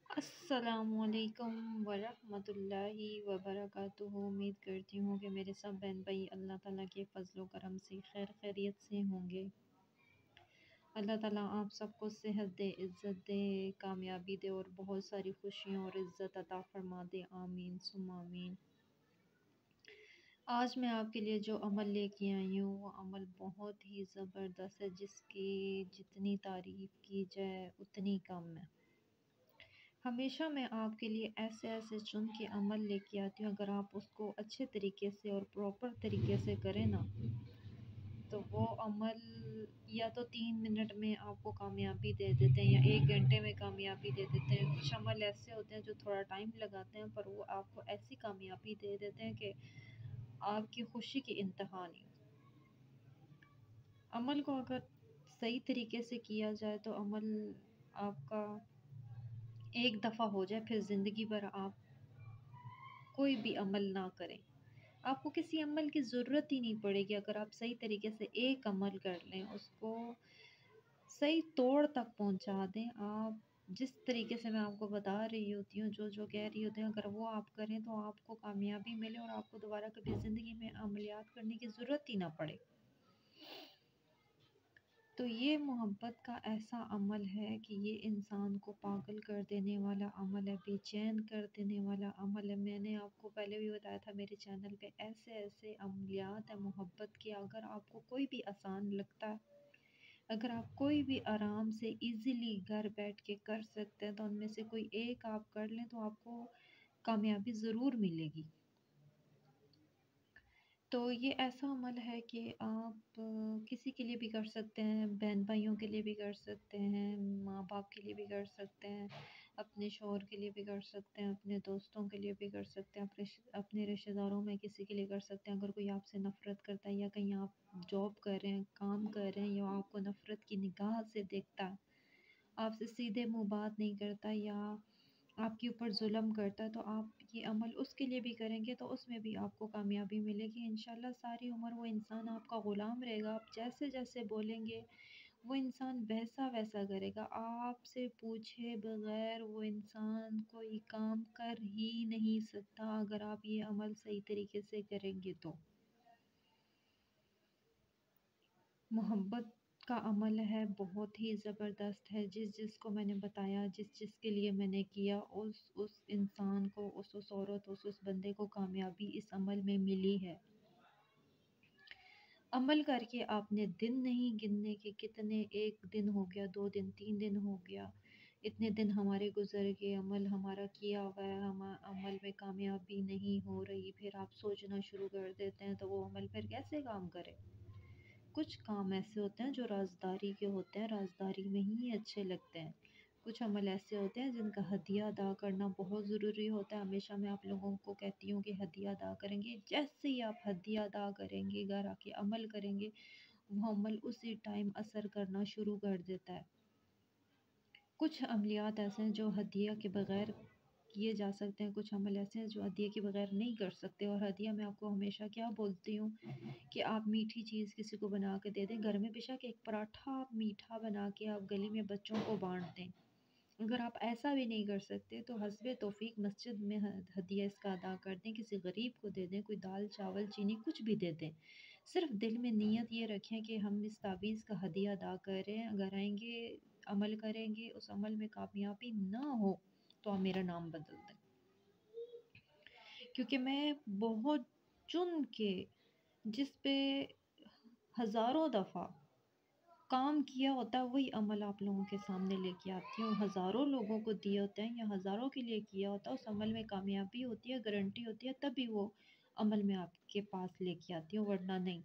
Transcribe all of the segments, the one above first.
السلام علیکم ورحمۃ اللہ وبرکاتہ۔ امید کرتی ہوں کہ میرے سب بہن بھائی اللہ تعالیٰ کے فضل و کرم سے خیر خیریت سے ہوں گے۔ اللہ تعالیٰ آپ سب کو صحت دے، عزت دے، کامیابی دے اور بہت ساری خوشیوں اور عزت عطا فرما دے، آمین ثم آمین۔ آج میں آپ کے لیے جو عمل لے کے آئی ہوں وہ عمل بہت ہی زبردست ہے، جس کی جتنی تعریف کی جائے اتنی کم ہے۔ ہمیشہ میں آپ کے لیے ایسے چن کے عمل لے کے آتی ہوں، اگر آپ اس کو اچھے طریقے سے اور پراپر طریقے سے کریں نا تو وہ عمل یا تو 3 منٹ میں آپ کو کامیابی دے دیتے ہیں یا 1 گھنٹے میں کامیابی دے دیتے ہیں۔ کچھ عمل ایسے ہوتے ہیں جو تھوڑا ٹائم لگاتے ہیں پر وہ آپ کو ایسی کامیابی دے دیتے ہیں کہ آپ کی خوشی کی انتہا نہیں۔ عمل کو اگر صحیح طریقے سے کیا جائے تو عمل آپ کا ایک دفعہ ہو جائے، پھر زندگی بھر آپ کوئی بھی عمل نہ کریں، آپ کو کسی عمل کی ضرورت ہی نہیں پڑے گی۔ اگر آپ صحیح طریقے سے ایک عمل کر لیں، اس کو صحیح توڑ تک پہنچا دیں، آپ جس طریقے سے میں آپ کو بتا رہی ہوتی ہوں، جو کہہ رہی ہوتی ہوں، اگر وہ آپ کریں تو آپ کو کامیابی ملے اور آپ کو دوبارہ کبھی زندگی میں عملیات کرنے کی ضرورت ہی نہ پڑے۔ تو یہ محبت کا ایسا عمل ہے کہ یہ انسان کو پاگل کر دینے والا عمل ہے، بے چین کر دینے والا عمل ہے۔ میں نے آپ کو پہلے بھی بتایا تھا میرے چینل پہ ایسے عملیات ہیں محبت کے، اگر آپ کو کوئی بھی آسان لگتا ہے، اگر آپ کوئی بھی آرام سے ایزیلی گھر بیٹھ کے کر سکتے ہیں تو ان میں سے کوئی ایک آپ کر لیں تو آپ کو کامیابی ضرور ملے گی۔ تو یہ ایسا عمل ہے کہ آپ کسی کے لیے بھی کر سکتے ہیں، بہن بھائیوں کے لیے بھی کر سکتے ہیں، ماں باپ کے لیے بھی کر سکتے ہیں، اپنے شوہر کے لیے بھی کر سکتے ہیں، اپنے دوستوں کے لیے بھی کر سکتے ہیں، اپنے رشتہ داروں میں کسی کے لیے کر سکتے ہیں۔ اگر کوئی آپ سے نفرت کرتا ہے یا کہیں آپ جاب کر رہے ہیں، کام کر رہے ہیں یا آپ کو نفرت کی نگاہ سے دیکھتا ہے، آپ سے سیدھے منہ بات نہیں کرتا یا آپ کے اوپر ظلم کرتا ہے، تو آپ یہ عمل اس کے لیے بھی کریں گے تو اس میں بھی آپ کو کامیابی ملے گی انشاءاللہ۔ ساری عمر وہ انسان آپ کا غلام رہے گا، آپ جیسے بولیں گے وہ انسان ویسا کرے گا، آپ سے پوچھے بغیر وہ انسان کوئی کام کر ہی نہیں سکتا اگر آپ یہ عمل صحیح طریقے سے کریں گے تو۔ محبت کا عمل ہے، بہت ہی زبردست ہے، جس کو میں نے بتایا، جس کے لیے میں نے کیا، اس انسان کو، اس عورت، اس بندے کو کامیابی اس عمل میں ملی ہے۔ عمل کر کے آپ نے دن نہیں گننے کے کتنے، 1 دن ہو گیا، 2 دن، 3 دن ہو گیا، اتنے دن ہمارے گزر گئے، عمل ہمارا کیا ہوا ہے، ہم عمل میں کامیابی نہیں ہو رہی، پھر آپ سوچنا شروع کر دیتے ہیں تو وہ عمل پھر کیسے کام کرے۔ کچھ کام ایسے ہوتے ہیں جو رازداری کے ہوتے ہیں، رازداری میں ہی اچھے لگتے ہیں۔ کچھ عمل ایسے ہوتے ہیں جن کا ہدیہ ادا کرنا بہت ضروری ہوتا ہے۔ ہمیشہ میں آپ لوگوں کو کہتی ہوں کہ ہدیہ ادا کریں گے، جیسے ہی آپ ہدیہ ادا کریں گے، گھر آ کے عمل کریں گے، وہ عمل اسی ٹائم اثر کرنا شروع کر دیتا ہے۔ کچھ عملیات ایسے ہیں جو ہدیہ کے بغیر کیے جا سکتے ہیں، کچھ عمل ایسے ہیں جو ہدیہ کے بغیر نہیں کر سکتے۔ اور ہدیہ میں آپ کو ہمیشہ کیا بولتی ہوں کہ آپ میٹھی چیز کسی کو بنا کے دے دیں، گھر میں بے شک ایک پراٹھا آپ میٹھا بنا کے آپ گلی میں بچوں کو بانٹ دیں۔ اگر آپ ایسا بھی نہیں کر سکتے تو حسب توفیق مسجد میں ہدیہ اس کا ادا کر دیں، کسی غریب کو دے دیں، کوئی دال چاول چینی کچھ بھی دے دیں۔ صرف دل میں نیت یہ رکھیں کہ ہم اس تعویذ کا ہدیہ ادا کر رہے ہیں، اگر آئیں گے عمل کریں گے، اس عمل میں کامیابی نہ ہو تو آپ میرا نام بدل دیں، کیونکہ میں بہت چن کے جس پہ ہزاروں دفعہ کام کیا ہوتا ہے وہی عمل آپ لوگوں کے سامنے لے کے آتی ہوں۔ ہزاروں لوگوں کو دیے ہوتے ہیں یا ہزاروں کے لیے کیا ہوتا ہے، اس عمل میں کامیابی ہوتی ہے، گارنٹی ہوتی ہے، تبھی وہ عمل میں آپ کے پاس لے کے آتی ہوں، ورنہ نہیں۔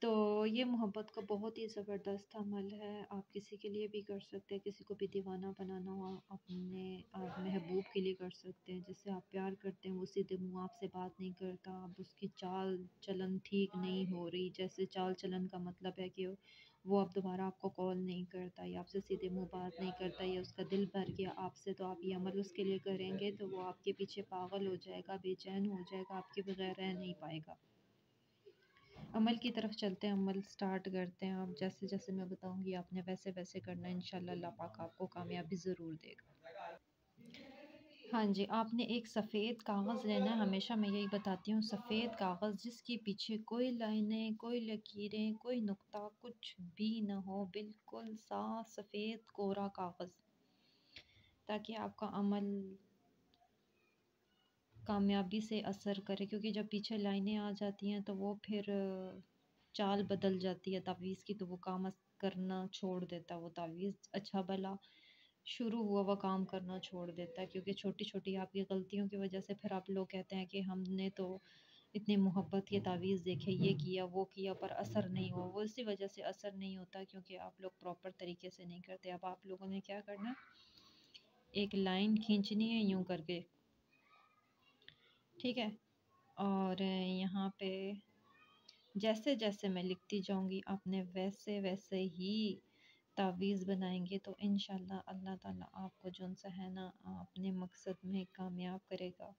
تو یہ محبت کا بہت ہی زبردست عمل ہے، آپ کسی کے لیے بھی کر سکتے ہیں، کسی کو بھی دیوانہ بنانا ہو اپنے آپ محبوب کے لیے کر سکتے ہیں، جس سے آپ پیار کرتے ہیں وہ سیدھے منہ آپ سے بات نہیں کرتا، اب اس کی چال چلن ٹھیک نہیں ہو رہی، جیسے چال چلن کا مطلب ہے کہ وہ اب دوبارہ آپ کو کال نہیں کرتا یا آپ سے سیدھے منہ بات نہیں کرتا یا اس کا دل بھر گیا آپ سے، تو آپ یہ عمل اس کے لیے کریں گے تو وہ آپ کے پیچھے پاگل ہو جائے گا، بے چین ہو جائے گا، آپ کے بغیر رہ نہیں پائے گا۔ عمل کی طرف چلتے ہیں، عمل سٹارٹ کرتے ہیں. آپ جیسے جیسے میں بتاؤں گی آپ نے ویسے ویسے کرنا ہے، انشاءاللہ اللہ پاک آپ کو کامیابی ضرور دے گا. ہاں جی، آپ نے ایک سفید کاغذ لینا ہے. ہمیشہ میں یہی بتاتی ہوں، سفید کاغذ جس کے پیچھے کوئی لائنیں، کوئی لکیریں، کوئی نقطہ کچھ بھی نہ ہو، بالکل صاف سفید کورا کاغذ، تاکہ آپ کا عمل کامیابی سے اثر کرے. کیونکہ جب پیچھے لائنیں آ جاتی ہیں تو وہ پھر چال بدل جاتی ہے تعویذ کی، تو وہ کام کرنا چھوڑ دیتا ہے. وہ تعویذ اچھا بھلا شروع ہوا وہ کام کرنا چھوڑ دیتا ہے، کیونکہ چھوٹی چھوٹی آپ کی غلطیوں کی وجہ سے پھر آپ لوگ کہتے ہیں کہ ہم نے تو اتنے محبت کے تعویذ دیکھے، یہ کیا وہ کیا، پر اثر نہیں ہوا. وہ اسی وجہ سے اثر نہیں ہوتا کیونکہ آپ لوگ پراپر طریقے سے نہیں کرتے. اب آپ لوگوں نے کیا کرنا ہے، ایک لائن کھینچنی ہے یوں کر کے، ٹھیک ہے. اور یہاں پہ جیسے جیسے میں لکھتی جاؤں گی آپ نے ویسے ویسے ہی تعویذ بنائیں گے، تو انشاءاللہ اللہ تعالیٰ آپ کو جون سا ہے نا اپنے مقصد میں کامیاب کرے گا.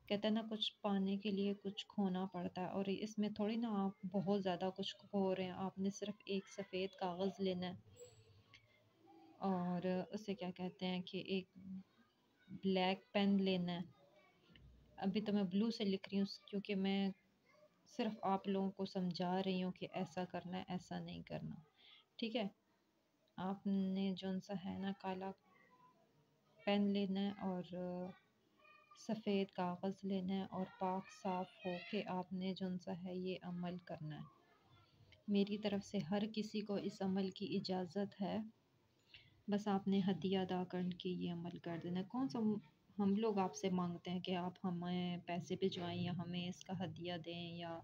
کہتے ہیں نا کچھ پانے کے لیے کچھ کھونا پڑتا ہے، اور اس میں تھوڑی نا آپ بہت زیادہ کچھ کھو رہے ہیں. آپ نے صرف ایک سفید کاغذ لینا ہے، اور اسے کیا کہتے ہیں کہ ایک بلیک پین لینا ہے. ابھی تو میں بلو سے لکھ رہی ہوں کیونکہ میں صرف آپ لوگوں کو سمجھا رہی ہوں کہ ایسا کرنا ہے، ایسا نہیں کرنا، ٹھیک ہے. آپ نے جون سا ہے نا کالا پین لینا ہے اور سفید کاغذ لینا ہے، اور پاک صاف ہو کے آپ نے جون سا ہے یہ عمل کرنا ہے. میری طرف سے ہر کسی کو اس عمل کی اجازت ہے، بس آپ نے ہدیہ ادا کر کے یہ عمل کر دینا. کون سا ہم لوگ آپ سے مانگتے ہیں کہ آپ ہمیں پیسے بھجوائیں یا ہمیں اس کا ہدیہ دیں یا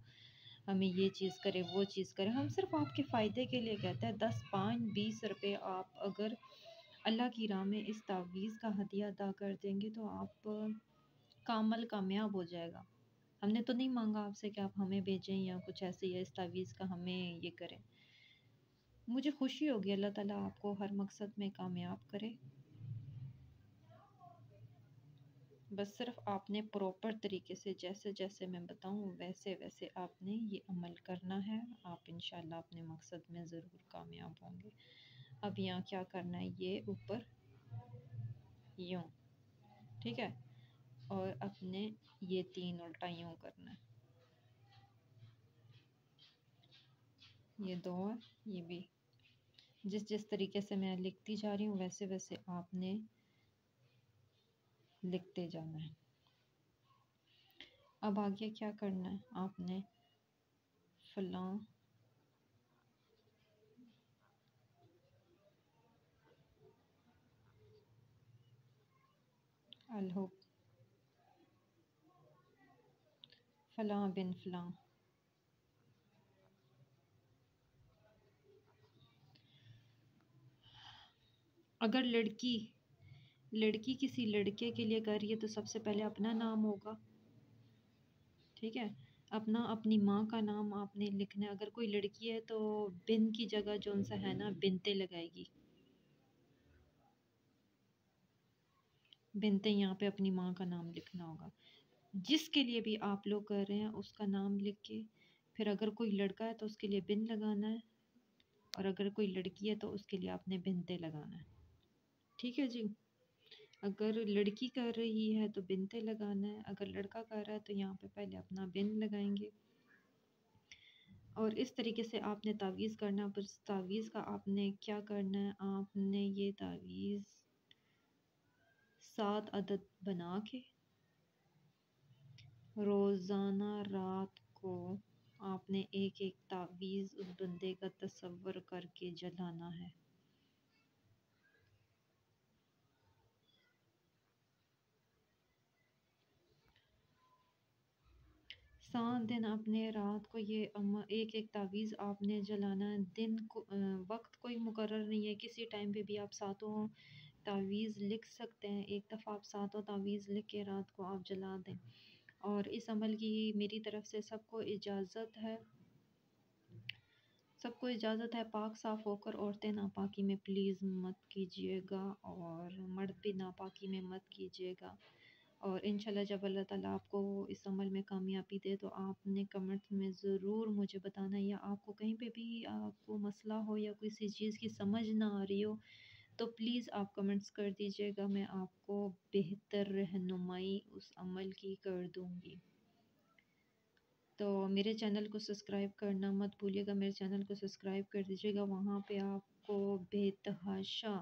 ہمیں یہ چیز کرے وہ چیز کرے. ہم صرف آپ کے فائدے کے لیے کہتے ہیں. 10 5 20 روپے آپ اگر اللہ کی راہ میں اس تعویذ کا ہدیہ ادا کر دیں گے تو آپ کا عمل کامیاب ہو جائے گا. ہم نے تو نہیں مانگا آپ سے کہ آپ ہمیں بھیجیں یا کچھ ایسے، یا اس تعویذ کا ہمیں یہ کریں. مجھے خوشی ہوگی، اللہ تعالیٰ آپ کو ہر مقصد میں کامیاب کرے. بس صرف آپ نے پراپر طریقے سے جیسے جیسے میں بتاؤں ویسے ویسے آپ نے یہ عمل کرنا ہے. آپ انشاءاللہ اپنے مقصد میں ضرور کامیاب ہوں گے. اب یہاں کیا کرنا ہے، یہ اوپر یوں، ٹھیک ہے، اور اپنے یہ 3 الٹا یوں کرنا ہے، یہ 2 اور یہ بھی. جس جس طریقے سے میں لکھتی جا رہی ہوں ویسے ویسے آپ نے لکھتے جانا ہے. اب آگے کیا کرنا ہے، آپ نے فلاں الحب فلاں بن فلاں، اگر لڑکی کسی لڑکے کے لیے کر رہی ہے تو سب سے پہلے اپنا نام ہوگا، ٹھیک ہے. اپنی ماں کا نام آپ نے لکھنا ہے. اگر کوئی لڑکی ہے تو بن کی جگہ جون سا ہے نا بنتے لگائے گی. بنتے یہاں پہ اپنی ماں کا نام لکھنا ہوگا. جس کے لیے بھی آپ لوگ کر رہے ہیں اس کا نام لکھ کے پھر اگر کوئی لڑکا ہے تو اس کے لیے بن لگانا ہے، اور اگر کوئی لڑکی ہے تو اس کے لیے آپ نے بنتے لگانا ہے، ٹھیک ہے جی. اگر لڑکی کر رہی ہے تو بنتے لگانا ہے، اگر لڑکا کر رہا ہے تو یہاں پہ پہلے اپنا بن لگائیں گے. اور اس طریقے سے آپ نے تعویذ کرنا. پر اس تعویذ کا آپ نے کیا کرنا ہے، آپ نے یہ تعویذ 7 عدد بنا کے روزانہ رات کو آپ نے ایک ایک تعویذ اس بندے کا تصور کر کے جلانا ہے. 7 دن اپنے رات کو یہ ایک ایک تعویذ آپ نے جلانا ہے. دن کو وقت کوئی مقرر نہیں ہے، کسی ٹائم پہ بھی آپ ساتوں تعویذ لکھ سکتے ہیں. ایک دفعہ آپ ساتوں تعویذ لکھ کے رات کو آپ جلا دیں. اور اس عمل کی میری طرف سے سب کو اجازت ہے، سب کو اجازت ہے. پاک صاف ہو کر عورتیں ناپاکی میں پلیز مت کیجیے گا، اور مرد بھی ناپاکی میں مت کیجیے گا. اور انشاءاللہ جب اللہ تعالیٰ آپ کو اس عمل میں کامیابی دے تو آپ نے کمنٹ میں ضرور مجھے بتانا، یا آپ کو کہیں پہ بھی آپ کو مسئلہ ہو یا کسی چیز کی سمجھ نہ آ رہی ہو تو پلیز آپ کمنٹس کر دیجیے گا، میں آپ کو بہتر رہنمائی اس عمل کی کر دوں گی۔ تو میرے چینل کو سبسکرائب کرنا مت بھولیے گا، میرے چینل کو سبسکرائب کر دیجیے گا، وہاں پہ آپ کو بے تحاشا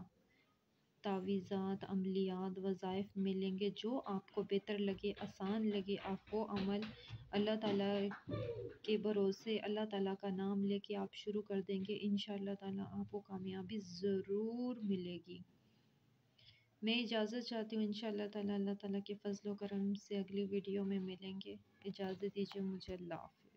تعویذات، عملیات، وظائف ملیں گے، جو آپ کو بہتر لگے، آسان لگے، آپ کو عمل اللہ تعالیٰ کے بھروسے اللہ تعالیٰ کا نام لے کے آپ شروع کر دیں گے، انشاءاللہ تعالیٰ آپ کو کامیابی ضرور ملے گی۔ میں اجازت چاہتی ہوں، انشاءاللہ تعالیٰ اللہ تعالیٰ کے فضل و کرم سے اگلی ویڈیو میں ملیں گے۔ اجازت دیجیے مجھے، اللہ حافظ۔